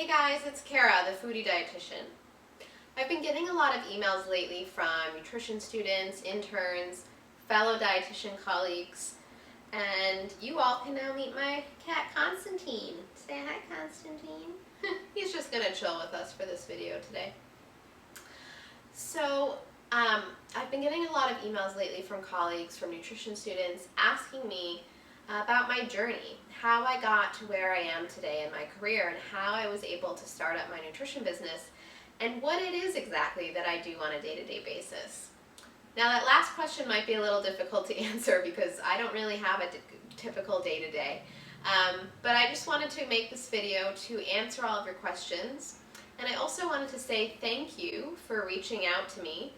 Hey guys, it's Kara, the foodie dietitian. I've been getting a lot of emails lately from nutrition students, interns, fellow dietitian colleagues, and you all can now meet my cat Constantine. Say hi, Constantine. He's just gonna chill with us for this video today. So, I've been getting a lot of emails lately from colleagues, from nutrition students, asking me about my journey, how I got to where I am today in my career, and how I was able to start up my nutrition business, and what it is exactly that I do on a day-to-day basis. Now that last question might be a little difficult to answer because I don't really have a typical day-to-day, but I just wanted to make this video to answer all of your questions, and I also wanted to say thank you for reaching out to me.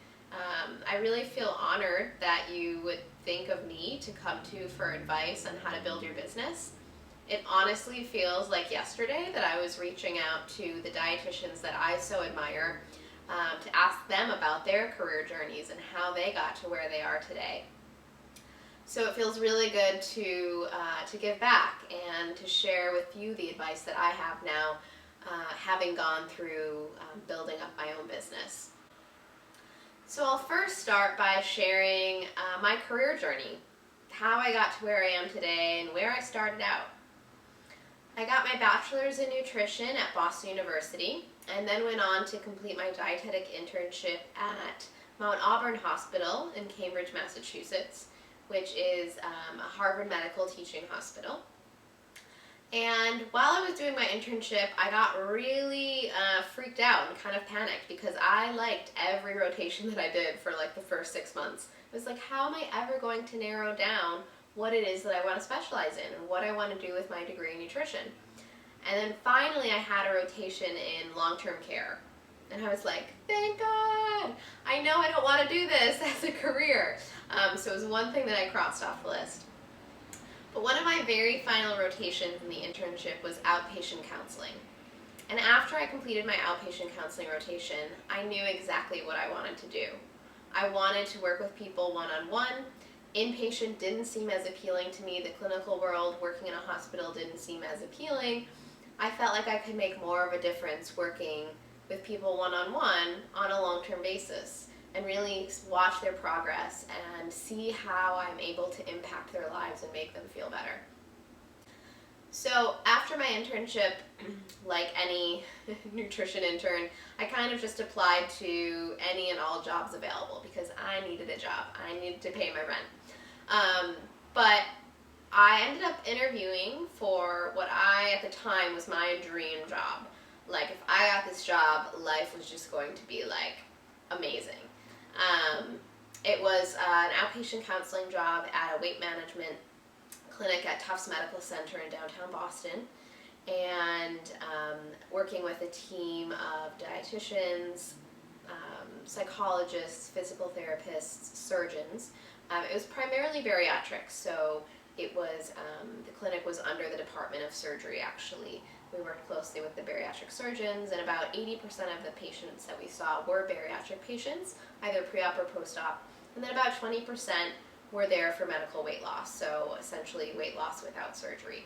I really feel honored that you would think of me to come to for advice on how to build your business. It honestly feels like yesterday that I was reaching out to the dietitians that I so admire to ask them about their career journeys and how they got to where they are today. So it feels really good to give back and to share with you the advice that I have now, having gone through building up my own business. So I'll first start by sharing my career journey, how I got to where I am today and where I started out. I got my bachelor's in nutrition at Boston University and then went on to complete my dietetic internship at Mount Auburn Hospital in Cambridge, Massachusetts, which is a Harvard medical teaching hospital. And while I was doing my internship, I got really freaked out and kind of panicked because I liked every rotation that I did for like the first 6 months. It was like, how am I ever going to narrow down what it is that I want to specialize in and what I want to do with my degree in nutrition? And then finally I had a rotation in long-term care. And I was like, thank God! I know I don't want to do this as a career. So it was one thing that I crossed off the list. But one of my very final rotations in the internship was outpatient counseling. And after I completed my outpatient counseling rotation, I knew exactly what I wanted to do. I wanted to work with people one-on-one. Inpatient didn't seem as appealing to me. The clinical world, working in a hospital, didn't seem as appealing. I felt like I could make more of a difference working with people one-on-one on a long-term basis and really watch their progress and see how I'm able to impact their lives and make them feel better. So after my internship, like any nutrition intern, I kind of just applied to any and all jobs available because I needed a job. I needed to pay my rent. But I ended up interviewing for what at the time was my dream job. Like, if I got this job, life was just going to be like amazing. It was an outpatient counseling job at a weight management clinic at Tufts Medical Center in downtown Boston, and working with a team of dietitians, psychologists, physical therapists, surgeons. It was primarily bariatrics, so it was the clinic was under the Department of Surgery, actually. We worked closely with the bariatric surgeons, and about 80% of the patients that we saw were bariatric patients, either pre-op or post-op, and then about 20% were there for medical weight loss, so essentially weight loss without surgery.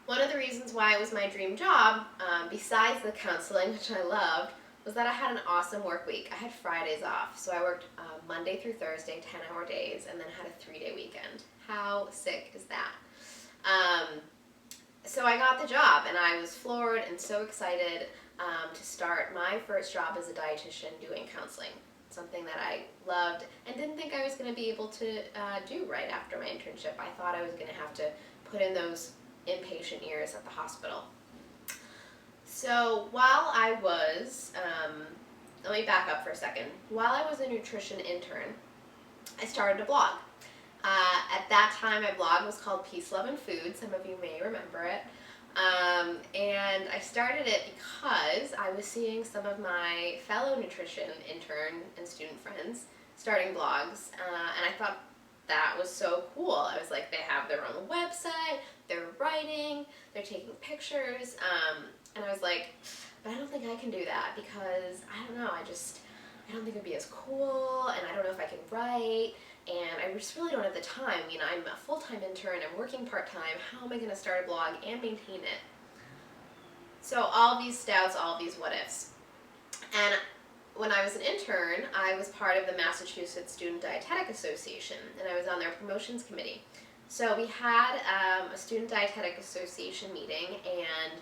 One of the reasons why it was my dream job, besides the counseling, which I loved, was that I had an awesome work week. I had Fridays off, so I worked Monday through Thursday, 10-hour days, and then had a 3-day weekend. How sick is that? So I got the job, and I was floored and so excited to start my first job as a dietitian doing counseling, something that I loved and didn't think I was going to be able to do right after my internship. I thought I was going to have to put in those inpatient years at the hospital. So while I was, let me back up for a second. While I was a nutrition intern, I started a blog. At that time, my blog was called Peace, Love, and Food. Some of you may remember it. And I started it because I was seeing some of my fellow nutrition intern and student friends starting blogs, and I thought that was so cool. I was like, they have their own website, they're writing, they're taking pictures, and I was like, but I don't think I can do that because, I don't know, I don't think it'd be as cool, and I don't know if I can write, and I just really don't have the time. You know, I'm a full-time intern, I'm working part-time, how am I going to start a blog and maintain it? So all these doubts, all these what ifs. And when I was an intern, I was part of the Massachusetts Student Dietetic Association, and I was on their promotions committee. So we had a Student Dietetic Association meeting, and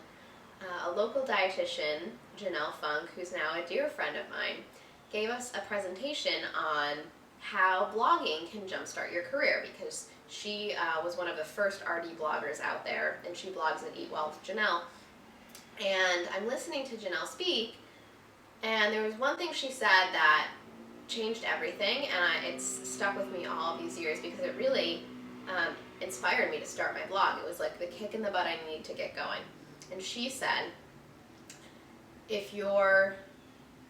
a local dietitian, Janelle Funk, who's now a dear friend of mine, gave us a presentation on how blogging can jumpstart your career, because she was one of the first RD bloggers out there, and she blogs at Eat Well with Janelle. And I'm listening to Janelle speak, and there was one thing she said that changed everything, and it's stuck with me all these years because it really inspired me to start my blog. It was like the kick in the butt I needed to get going. And she said, if you're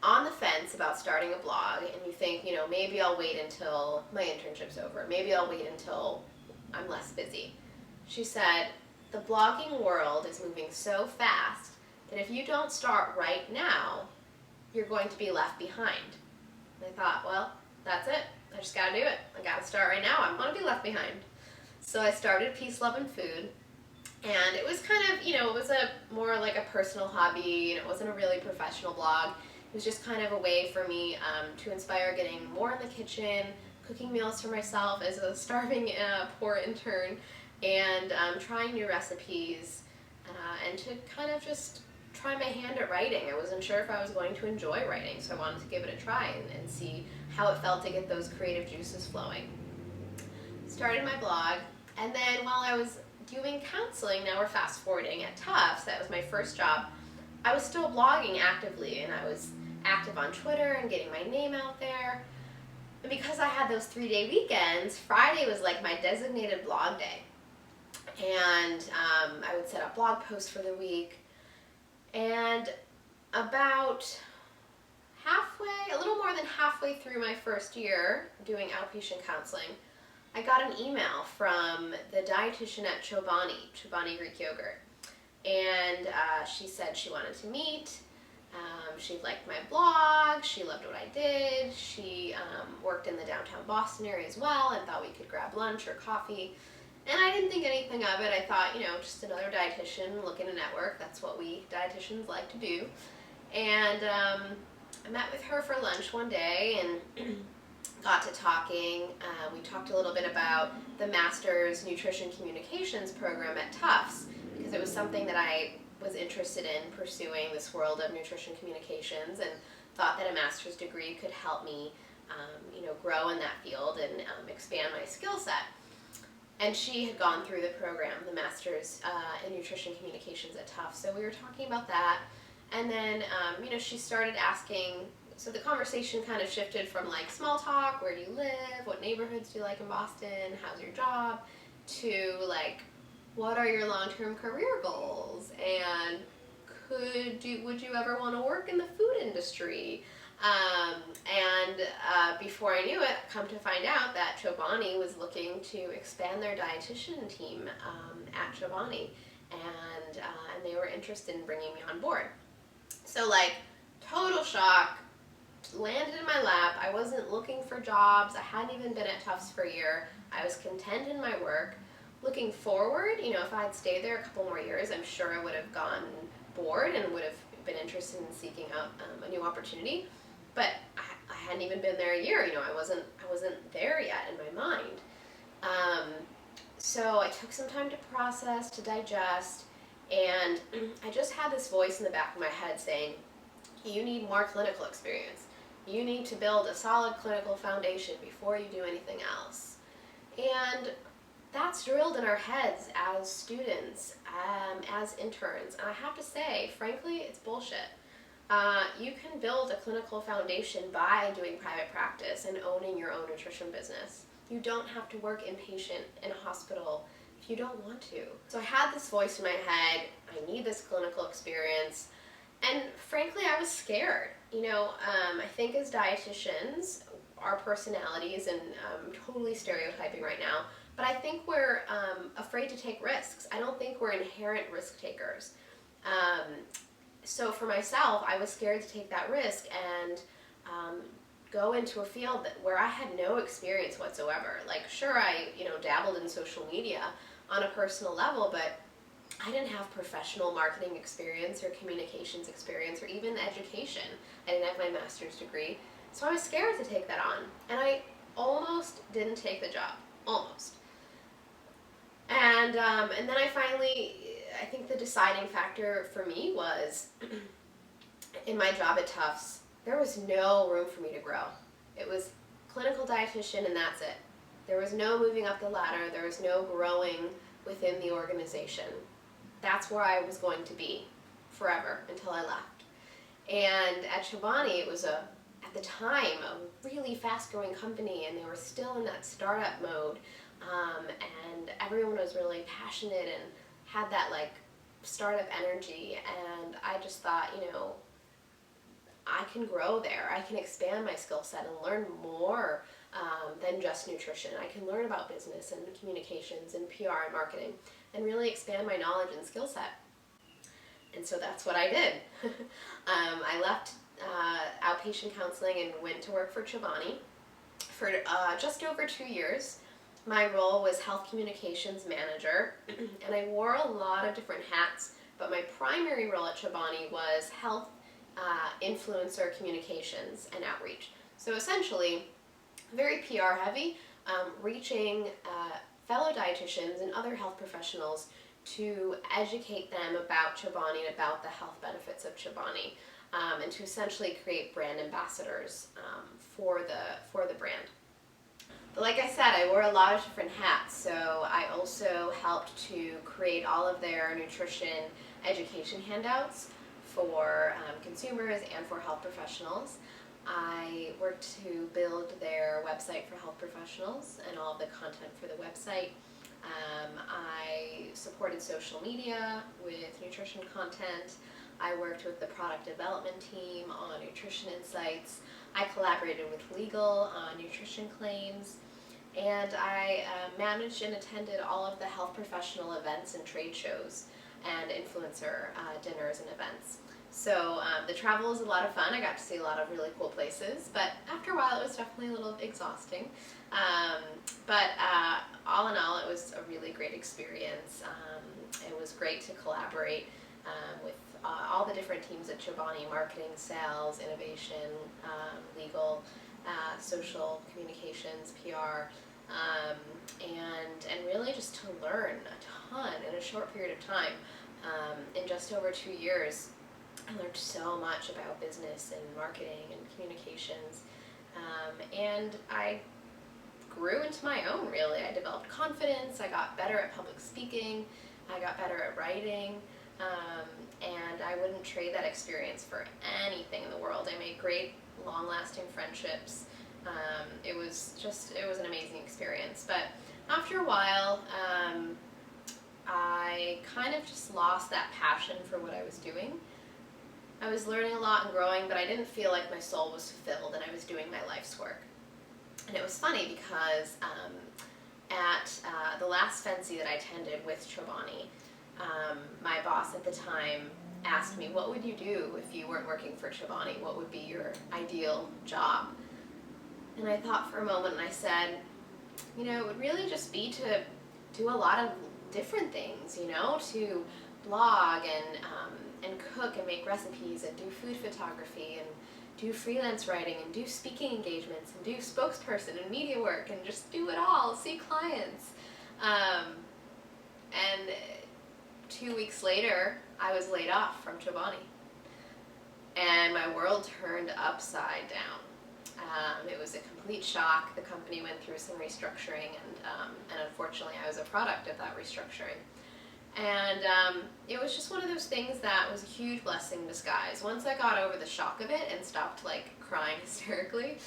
on the fence about starting a blog and you think, maybe I'll wait until my internship's over, maybe I'll wait until I'm less busy. She said, the blogging world is moving so fast that if you don't start right now, you're going to be left behind. And I thought, well, that's it. I just gotta do it. I gotta start right now. I don't want to be left behind. So I started Peace, Love, and Food. And it was kind of, it was more like a personal hobby, and it wasn't a really professional blog. It was just kind of a way for me to inspire getting more in the kitchen, cooking meals for myself as a starving poor intern, and trying new recipes, and to kind of just try my hand at writing. I wasn't sure if I was going to enjoy writing, so I wanted to give it a try and see how it felt to get those creative juices flowing. Started my blog, and then while I was doing counseling, now we're fast forwarding at Tufts, that was my first job, I was still blogging actively, and I was active on Twitter and getting my name out there. And because I had those 3-day weekends, Friday was like my designated blog day. And I would set up blog posts for the week. And about a little more than halfway through my first year doing outpatient counseling, I got an email from the dietitian at Chobani Greek yogurt. And she said she wanted to meet. She liked my blog, she loved what I did, she worked in the downtown Boston area as well and thought we could grab lunch or coffee. And I didn't think anything of it. I thought, just another dietitian looking to network. That's what we dietitians like to do. And I met with her for lunch one day and got to talking. We talked a little bit about the Master's Nutrition Communications program at Tufts, because it was something that I was interested in pursuing, this world of nutrition communications, and thought that a master's degree could help me grow in that field and expand my skill set. And she had gone through the program, the Master's in Nutrition Communications at Tufts, so we were talking about that. And then, she started asking, so the conversation kind of shifted from like small talk, where do you live, what neighborhoods do you like in Boston, how's your job, to like, what are your long-term career goals, and would you ever want to work in the food industry? Before I knew it, come to find out that Chobani was looking to expand their dietitian team at Chobani, and they were interested in bringing me on board. So like, total shock, landed in my lap. I wasn't looking for jobs. I hadn't even been at Tufts for a year. I was content in my work. Looking forward, if I had stayed there a couple more years, I'm sure I would have gone bored and would have been interested in seeking out a new opportunity. But I hadn't even been there a year. I wasn't there yet in my mind. So I took some time to process, to digest, and I just had this voice in the back of my head saying, you need more clinical experience. You need to build a solid clinical foundation before you do anything else. And that's drilled in our heads as students, as interns. And I have to say, frankly, it's bullshit. You can build a clinical foundation by doing private practice and owning your own nutrition business. You don't have to work inpatient in a hospital if you don't want to. So I had this voice in my head, I need this clinical experience. And frankly, I was scared. I think as dietitians, our personalities, and I'm totally stereotyping right now, but I think we're afraid to take risks. I don't think we're inherent risk takers. So for myself, I was scared to take that risk and go into a field where I had no experience whatsoever. Like, sure, I dabbled in social media on a personal level, but I didn't have professional marketing experience or communications experience or even education. I didn't have my master's degree, so I was scared to take that on, and I almost didn't take the job, almost. And then I think the deciding factor for me was in my job at Tufts, there was no room for me to grow. It was clinical dietitian and that's it. There was no moving up the ladder, there was no growing within the organization. That's where I was going to be forever until I left. And at Chobani, it was at the time, a really fast-growing company, and they were still in that startup mode, and everyone was really passionate and had that like startup energy. And I just thought, I can grow there. I can expand my skill set and learn more than just nutrition. I can learn about business and communications and PR and marketing and really expand my knowledge and skill set. And so that's what I did. I left outpatient counseling and went to work for Chobani for just over 2 years. My role was health communications manager, and I wore a lot of different hats, but my primary role at Chobani was health influencer communications and outreach. So essentially, very PR heavy, reaching fellow dietitians and other health professionals to educate them about Chobani and about the health benefits of Chobani, and to essentially create brand ambassadors for the brand. But like I said, I wore a lot of different hats, so I also helped to create all of their nutrition education handouts for consumers and for health professionals. I worked to build their website for health professionals and all of the content for the website. I supported social media with nutrition content. I worked with the product development team on nutrition insights. I collaborated with legal on nutrition claims. And I managed and attended all of the health professional events and trade shows and influencer dinners and events. So the travel was a lot of fun. I got to see a lot of really cool places, but after a while it was definitely a little exhausting. But all in all, it was a really great experience. It was great to collaborate with all the different teams at Chobani: marketing, sales, innovation, legal, social communications, PR, and really just to learn a ton in a short period of time. In just over 2 years, I learned so much about business and marketing and communications, and I grew into my own, really. I developed confidence, I got better at public speaking, I got better at writing, and I wouldn't trade that experience for anything in the world. I made great, long-lasting friendships. It was an amazing experience. But after a while, I kind of just lost that passion for what I was doing. I was learning a lot and growing, but I didn't feel like my soul was fulfilled and I was doing my life's work. And it was funny because at the last Fancy that I attended with Chobani, my boss at the time asked me, what would you do if you weren't working for Chobani? What would be your ideal job? And I thought for a moment and I said, it would really just be to do a lot of different things, to blog and cook and make recipes and do food photography and do freelance writing and do speaking engagements and do spokesperson and media work and just do it all, see clients. And 2 weeks later, I was laid off from Chobani. And my world turned upside down. It was a complete shock. The company went through some restructuring, and unfortunately I was a product of that restructuring. And it was just one of those things that was a huge blessing in disguise. Once I got over the shock of it and stopped crying hysterically,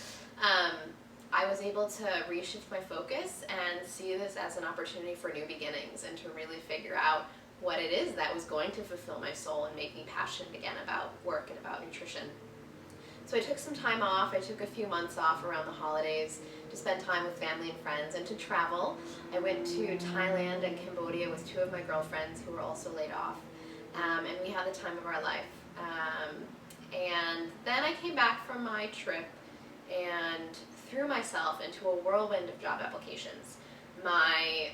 I was able to reshift my focus and see this as an opportunity for new beginnings and to really figure out what it is that was going to fulfill my soul and make me passionate again about work and about nutrition. So I took some time off. I took a few months off around the holidays to spend time with family and friends and to travel. I went to Thailand and Cambodia with 2 of my girlfriends who were also laid off, and we had the time of our life. And then I came back from my trip and threw myself into a whirlwind of job applications. My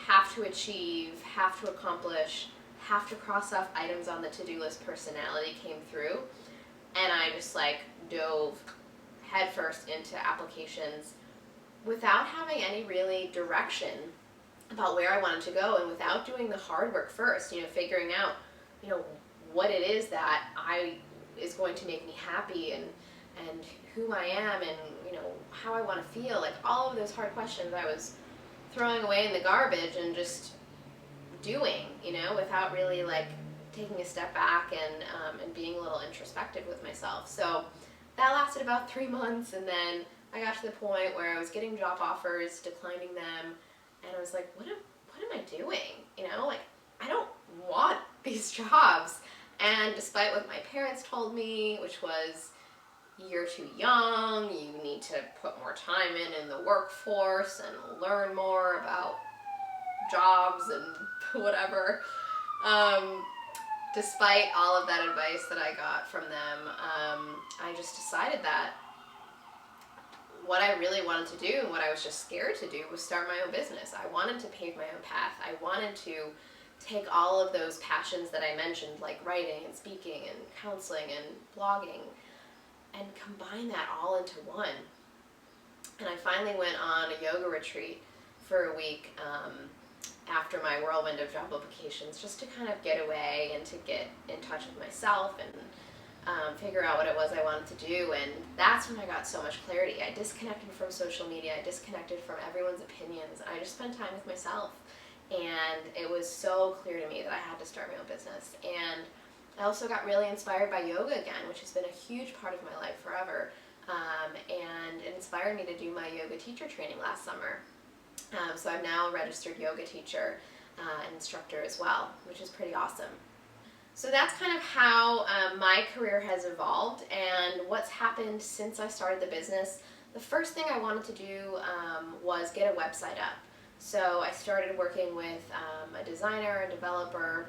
have to achieve, have to accomplish have to cross off items on the to-do list personality came through, and I just like dove headfirst into applications without having any really direction about where I wanted to go, and without doing the hard work first, figuring out, what it is that is going to make me happy, and who I am, and how I want to feel. Like, all of those hard questions I was throwing away in the garbage and just doing, without really like taking a step back and being a little introspective with myself. So that lasted about 3 months, and then I got to the point where I was getting job offers, declining them, and I was like, what am I doing? Like, I don't want these jobs. And despite what my parents told me, which was, you're too young, you need to put more time in the workforce and learn more about jobs and whatever, despite all of that advice that I got from them, I just decided that what I really wanted to do, and what I was just scared to do, was start my own business. I wanted to pave my own path. I wanted to take all of those passions that I mentioned, like writing and speaking and counseling and blogging, and combine that all into one. And I finally went on a yoga retreat for a week after my whirlwind of job applications, just to kind of get away and to get in touch with myself and figure out what it was I wanted to do. And that's when I got so much clarity. I disconnected from social media, I disconnected from everyone's opinions, and I just spent time with myself. And it was so clear to me that I had to start my own business. And I also got really inspired by yoga again, which has been a huge part of my life forever, and it inspired me to do my yoga teacher training last summer. So I'm now a registered yoga teacher and instructor as well, which is pretty awesome. So that's kind of how my career has evolved, and what's happened since I started the business. The first thing I wanted to do was get a website up. So I started working with a designer, a developer,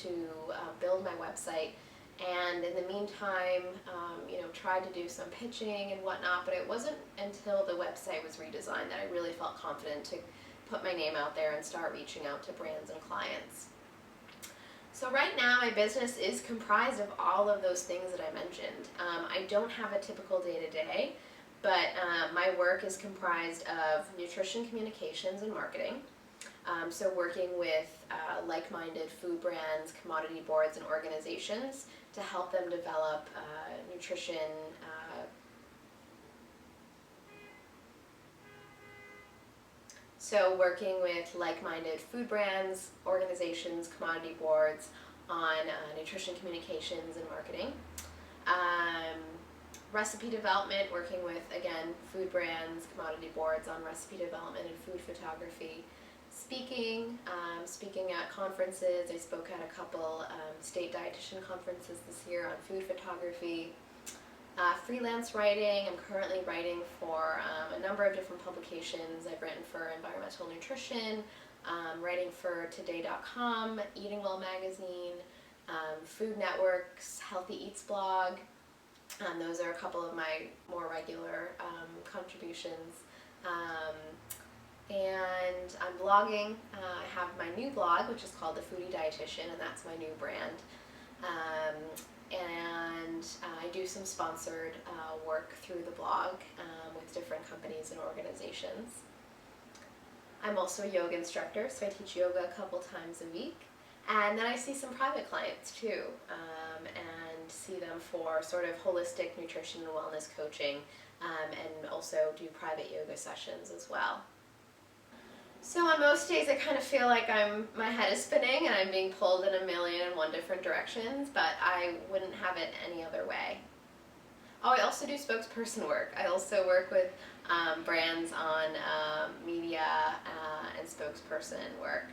to build my website, and in the meantime, tried to do some pitching and whatnot, but it wasn't until the website was redesigned that I really felt confident to put my name out there and start reaching out to brands and clients. So right now, my business is comprised of all of those things that I mentioned. I don't have a typical day-to-day, but my work is comprised of nutrition communications and marketing. So working with like-minded food brands, commodity boards, and organizations to help them develop nutrition So working with like-minded food brands, organizations, commodity boards on nutrition communications and marketing. Recipe development, working with, again, food brands, commodity boards on recipe development and food photography. Speaking at conferences. I spoke at a couple state dietitian conferences this year on food photography. Freelance writing. I'm currently writing for a number of different publications. I've written for Environmental Nutrition, writing for Today.com, Eating Well magazine, Food Network's Healthy Eats blog. Those are a couple of my more regular contributions. And I'm blogging. I have my new blog, which is called The Foodie Dietitian, and that's my new brand. And I do some sponsored work through the blog with different companies and organizations. I'm also a yoga instructor, so I teach yoga a couple times a week. And then I see some private clients too, and see them for sort of holistic nutrition and wellness coaching, and also do private yoga sessions as well. So on most days I kind of feel like my head is spinning and I'm being pulled in a million and one different directions, but I wouldn't have it any other way. Oh, I also do spokesperson work. I also work with brands on media and spokesperson work.